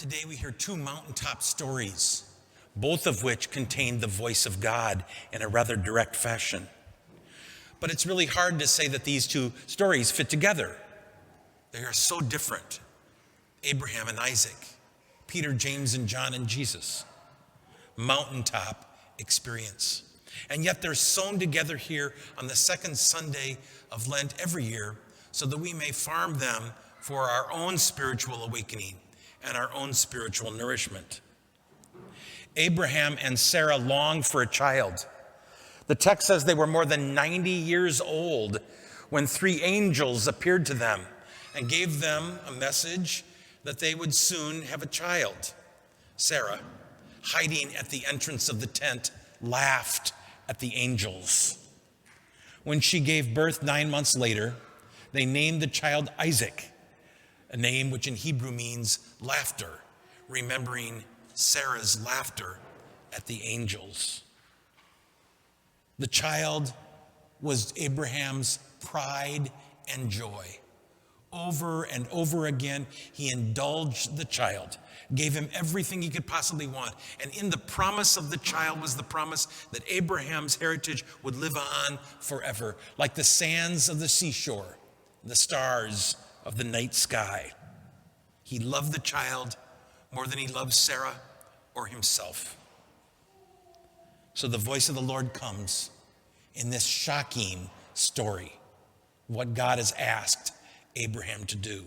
Today we hear two mountaintop stories, both of which contain the voice of God in a rather direct fashion. But it's really hard to say that these two stories fit together. They are so different. Abraham and Isaac, Peter, James, and John, and Jesus. Mountaintop experience. And yet they're sewn together here on the second Sunday of Lent every year so that we may farm them for our own spiritual awakening and our own spiritual nourishment. Abraham and Sarah longed for a child. The text says they were more than 90 years old when three angels appeared to them and gave them a message that they would soon have a child. Sarah, hiding at the entrance of the tent, laughed at the angels. When she gave birth 9 months later, they named the child Isaac, a name which in Hebrew means laughter, remembering Sarah's laughter at the angels. The child was Abraham's pride and joy. Over and over again, he indulged the child, gave him everything he could possibly want. And in the promise of the child was the promise that Abraham's heritage would live on forever, like the sands of the seashore, the stars of the night sky. He loved the child more than he loved Sarah or himself. So the voice of the Lord comes in this shocking story, what God has asked Abraham to do.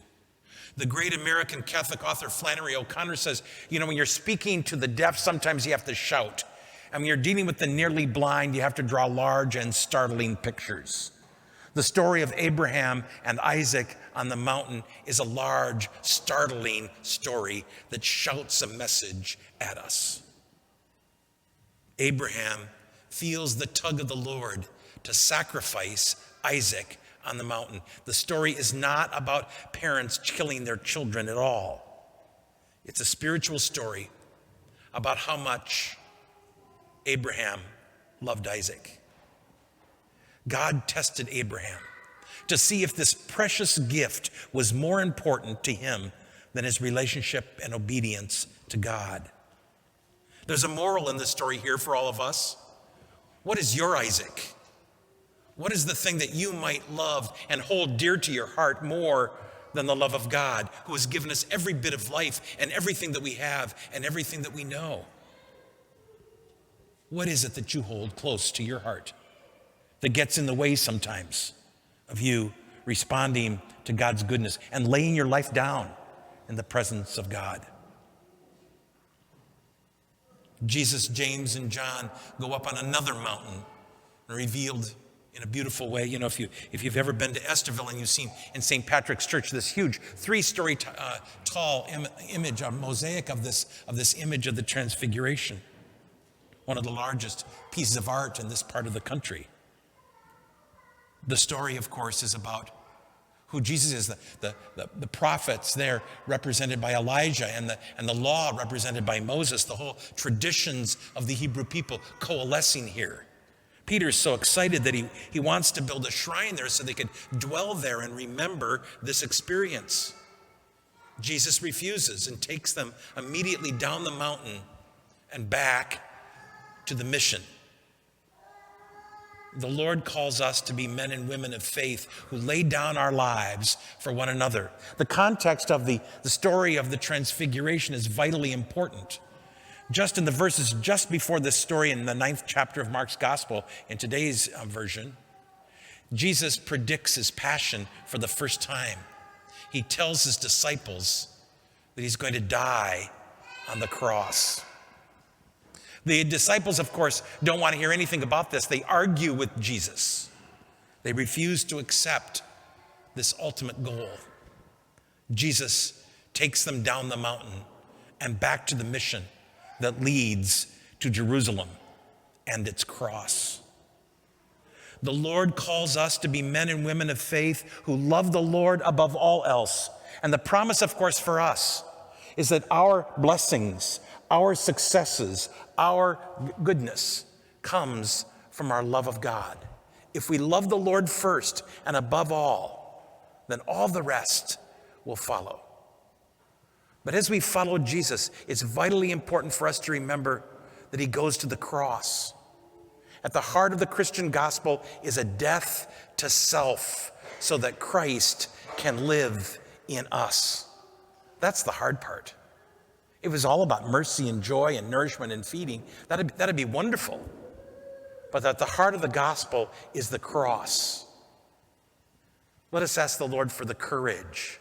The great American Catholic author Flannery O'Connor says, when you're speaking to the deaf, sometimes you have to shout. And when you're dealing with the nearly blind, you have to draw large and startling pictures. The story of Abraham and Isaac on the mountain is a large, startling story that shouts a message at us. Abraham feels the tug of the Lord to sacrifice Isaac on the mountain. The story is not about parents killing their children at all. It's a spiritual story about how much Abraham loved Isaac. God tested Abraham to see if this precious gift was more important to him than his relationship and obedience to God. There's a moral in this story here for all of us. What is your Isaac? What is the thing that you might love and hold dear to your heart more than the love of God, who has given us every bit of life and everything that we have and everything that we know? What is it that you hold close to your heart that gets in the way sometimes of you responding to God's goodness and laying your life down in the presence of God? Jesus, James, and John go up on another mountain, revealed in a beautiful way. If you've ever been to Esterville and you've seen in St. Patrick's Church this huge 3-story tall image, a mosaic of this image of the Transfiguration, one of the largest pieces of art in this part of the country. The story, of course, is about who Jesus is. The prophets there represented by Elijah and the law represented by Moses, the whole traditions of the Hebrew people coalescing here. Peter's so excited that he wants to build a shrine there so they could dwell there and remember this experience. Jesus refuses and takes them immediately down the mountain and back to the mission. The Lord calls us to be men and women of faith who lay down our lives for one another. The context of the story of the Transfiguration is vitally important. Just in the verses just before this story in the 9th chapter of Mark's Gospel, in today's version, Jesus predicts his passion for the first time. He tells his disciples that he's going to die on the cross. The disciples, of course, don't want to hear anything about this. They argue with Jesus. They refuse to accept this ultimate goal. Jesus takes them down the mountain and back to the mission that leads to Jerusalem and its cross. The Lord calls us to be men and women of faith who love the Lord above all else. And the promise, of course, for us is that our blessings, our successes, our goodness comes from our love of God. If we love the Lord first and above all, then all the rest will follow. But as we follow Jesus, it's vitally important for us to remember that he goes to the cross. At the heart of the Christian gospel is a death to self so that Christ can live in us. That's the hard part. If it was all about mercy and joy and nourishment and feeding, that'd be wonderful. But at the heart of the gospel is the cross. Let us ask the Lord for the courage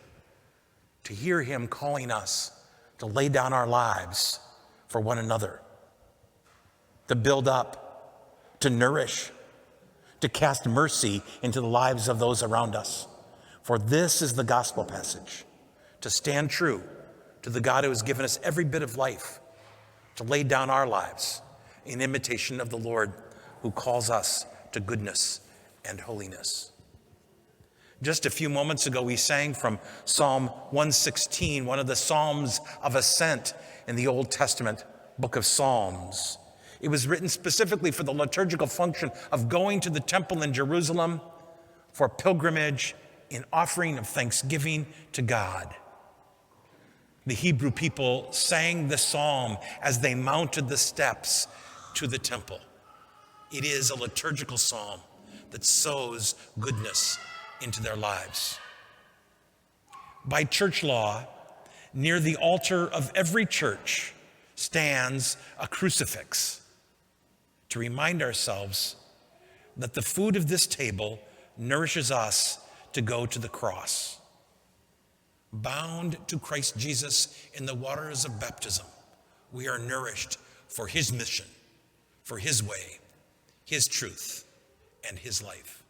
to hear him calling us to lay down our lives for one another, to build up, to nourish, to cast mercy into the lives of those around us. For this is the gospel passage, to stand true to the God who has given us every bit of life, to lay down our lives in imitation of the Lord who calls us to goodness and holiness. Just a few moments ago, we sang from Psalm 116, one of the Psalms of Ascent in the Old Testament book of Psalms. It was written specifically for the liturgical function of going to the temple in Jerusalem for pilgrimage in offering of thanksgiving to God. The Hebrew people sang the psalm as they mounted the steps to the temple. It is a liturgical psalm that sows goodness into their lives. By church law, near the altar of every church stands a crucifix to remind ourselves that the food of this table nourishes us to go to the cross. Bound to Christ Jesus in the waters of baptism, we are nourished for his mission, for his way, his truth, and his life.